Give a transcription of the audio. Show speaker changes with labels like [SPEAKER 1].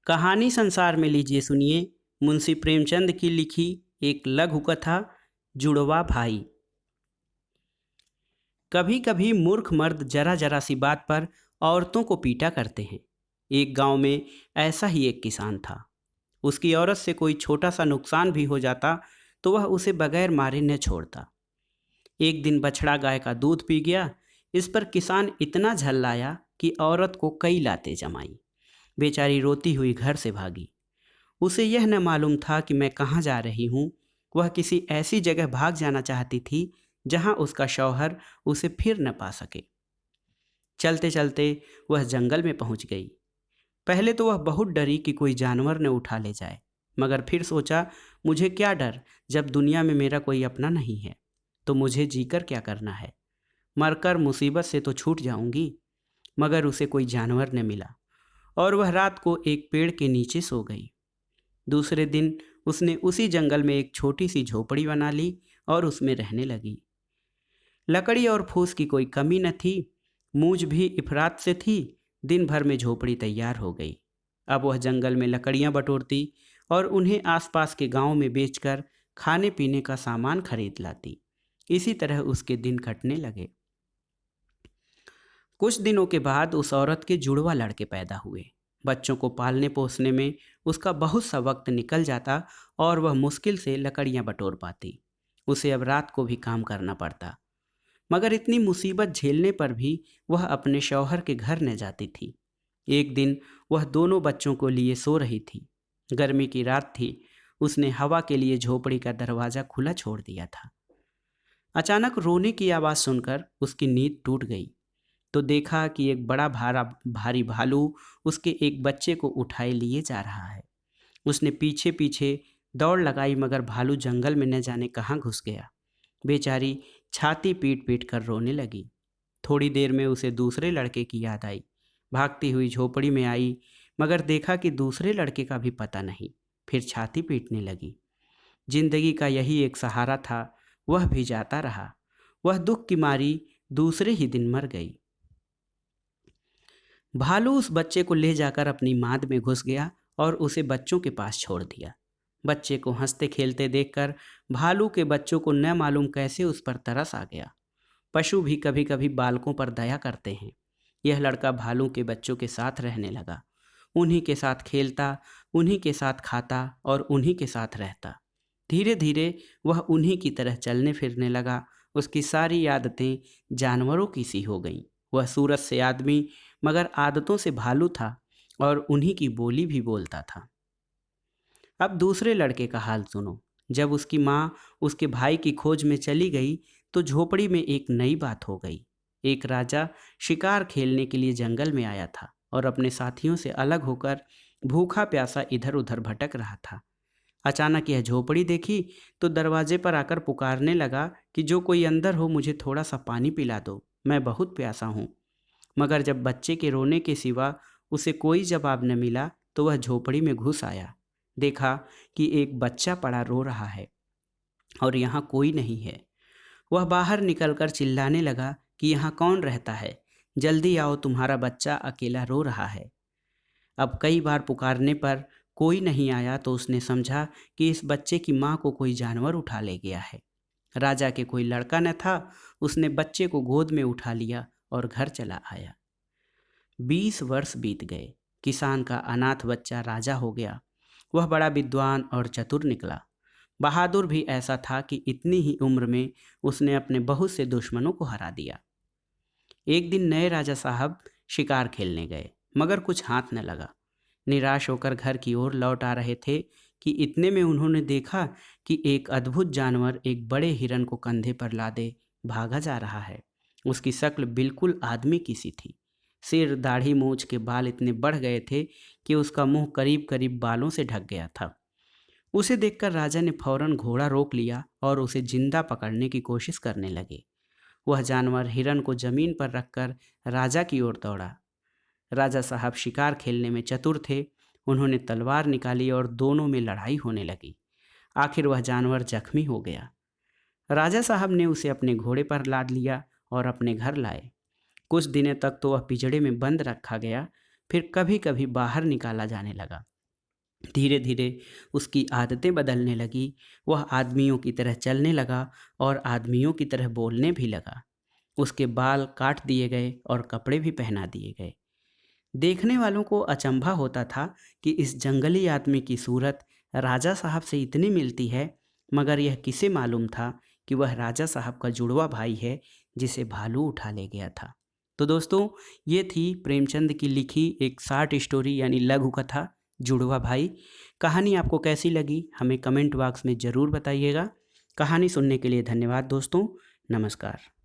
[SPEAKER 1] कहानी संसार में लीजिए सुनिए मुंशी प्रेमचंद की लिखी एक लघु कथा जुड़वा भाई। कभी कभी मूर्ख मर्द जरा जरा सी बात पर औरतों को पीटा करते हैं। एक गांव में ऐसा ही एक किसान था। उसकी औरत से कोई छोटा सा नुकसान भी हो जाता तो वह उसे बगैर मारे न छोड़ता। एक दिन बछड़ा गाय का दूध पी गया। इस पर किसान इतना झल्लाया कि औरत को कई लातें जमाई। बेचारी रोती हुई घर से भागी। उसे यह न मालूम था कि मैं कहाँ जा रही हूँ। वह किसी ऐसी जगह भाग जाना चाहती थी जहाँ उसका शौहर उसे फिर न पा सके। चलते चलते वह जंगल में पहुँच गई। पहले तो वह बहुत डरी कि कोई जानवर न उठा ले जाए, मगर फिर सोचा मुझे क्या डर, जब दुनिया में मेरा कोई अपना नहीं है तो मुझे जीकर क्या करना है। मरकर मुसीबत से तो छूट जाऊंगी। मगर उसे कोई जानवर न मिला और वह रात को एक पेड़ के नीचे सो गई। दूसरे दिन उसने उसी जंगल में एक छोटी सी झोपड़ी बना ली और उसमें रहने लगी। लकड़ी और फूस की कोई कमी न थी। मूंज भी इफरात से थी। दिन भर में झोपड़ी तैयार हो गई। अब वह जंगल में लकड़ियां बटोरती और उन्हें आसपास के गांव में बेचकर खाने पीने का सामान खरीद लाती। इसी तरह उसके दिन कटने लगे। कुछ दिनों के बाद उस औरत के जुड़वा लड़के पैदा हुए। बच्चों को पालने पोसने में उसका बहुत सा वक्त निकल जाता और वह मुश्किल से लकड़ियां बटोर पाती। उसे अब रात को भी काम करना पड़ता। मगर इतनी मुसीबत झेलने पर भी वह अपने शौहर के घर न जाती थी। एक दिन वह दोनों बच्चों को लिए सो रही थी। गर्मी की रात थी। उसने हवा के लिए झोपड़ी का दरवाज़ा खुला छोड़ दिया था। अचानक रोने की आवाज़ सुनकर उसकी नींद टूट गई तो देखा कि एक बड़ा भारी भालू उसके एक बच्चे को उठाए लिए जा रहा है। उसने पीछे पीछे दौड़ लगाई, मगर भालू जंगल में न जाने कहाँ घुस गया। बेचारी छाती पीट पीट कर रोने लगी। थोड़ी देर में उसे दूसरे लड़के की याद आई। भागती हुई झोपड़ी में आई, मगर देखा कि दूसरे लड़के का भी पता नहीं। फिर छाती पीटने लगी। जिंदगी का यही एक सहारा था, वह भी जाता रहा। वह दुख की मारी दूसरे ही दिन मर गई। भालू उस बच्चे को ले जाकर अपनी माद में घुस गया और उसे बच्चों के पास छोड़ दिया। बच्चे को हंसते खेलते देखकर भालू के बच्चों को न मालूम कैसे उस पर तरस आ गया। पशु भी कभी कभी बालकों पर दया करते हैं। यह लड़का भालू के बच्चों के साथ रहने लगा। उन्हीं के साथ खेलता, उन्हीं के साथ खाता और उन्हीं के साथ रहता। धीरे धीरे वह उन्हीं की तरह चलने फिरने लगा। उसकी सारी आदतें जानवरों की सी हो गईं। वह सूरत से आदमी मगर आदतों से भालू था और उन्हीं की बोली भी बोलता था। अब दूसरे लड़के का हाल सुनो। जब उसकी माँ उसके भाई की खोज में चली गई तो झोपड़ी में एक नई बात हो गई। एक राजा शिकार खेलने के लिए जंगल में आया था और अपने साथियों से अलग होकर भूखा प्यासा इधर उधर भटक रहा था। अचानक यह झोपड़ी देखी तो दरवाजे पर आकर पुकारने लगा कि जो कोई अंदर हो मुझे थोड़ा सा पानी पिला दो, मैं बहुत प्यासा हूँ। मगर जब बच्चे के रोने के सिवा उसे कोई जवाब न मिला तो वह झोपड़ी में घुस आया। देखा कि एक बच्चा पड़ा रो रहा है और यहाँ कोई नहीं है। वह बाहर निकलकर चिल्लाने लगा कि यहाँ कौन रहता है, जल्दी आओ, तुम्हारा बच्चा अकेला रो रहा है। अब कई बार पुकारने पर कोई नहीं आया तो उसने समझा कि इस बच्चे की माँ को कोई जानवर उठा ले गया है। राजा के कोई लड़का न था। उसने बच्चे को गोद में उठा लिया और घर चला आया। 20 वर्ष बीत गए। किसान का अनाथ बच्चा राजा हो गया। वह बड़ा विद्वान और चतुर निकला। बहादुर भी ऐसा था कि इतनी ही उम्र में उसने अपने बहुत से दुश्मनों को हरा दिया। एक दिन नए राजा साहब शिकार खेलने गए, मगर कुछ हाथ न लगा। निराश होकर घर की ओर लौट आ रहे थे कि इतने में उन्होंने देखा कि एक अद्भुत जानवर एक बड़े हिरन को कंधे पर लादे भागा जा रहा है। उसकी शक्ल बिल्कुल आदमी की सी थी। सिर, दाढ़ी, मूछ के बाल इतने बढ़ गए थे कि उसका मुंह करीब करीब बालों से ढक गया था। उसे देखकर राजा ने फौरन घोड़ा रोक लिया और उसे जिंदा पकड़ने की कोशिश करने लगे। वह जानवर हिरन को जमीन पर रखकर राजा की ओर दौड़ा। राजा साहब शिकार खेलने में चतुर थे। उन्होंने तलवार निकाली और दोनों में लड़ाई होने लगी। आखिर वह जानवर जख्मी हो गया। राजा साहब ने उसे अपने घोड़े पर लाद लिया और अपने घर लाए। कुछ दिनों तक तो वह पिंजड़े में बंद रखा गया, फिर कभी कभी बाहर निकाला जाने लगा। धीरे धीरे उसकी आदतें बदलने लगी। वह आदमियों की तरह चलने लगा और आदमियों की तरह बोलने भी लगा। उसके बाल काट दिए गए और कपड़े भी पहना दिए गए। देखने वालों को अचंभा होता था कि इस जंगली आदमी की सूरत राजा साहब से इतनी मिलती है, मगर यह किसे मालूम था कि वह राजा साहब का जुड़वा भाई है जिसे भालू उठा ले गया था। तो दोस्तों, ये थी प्रेमचंद की लिखी एक शार्ट स्टोरी यानी लघु कथा जुड़वा भाई। कहानी आपको कैसी लगी हमें कमेंट बॉक्स में ज़रूर बताइएगा। कहानी सुनने के लिए धन्यवाद दोस्तों। नमस्कार।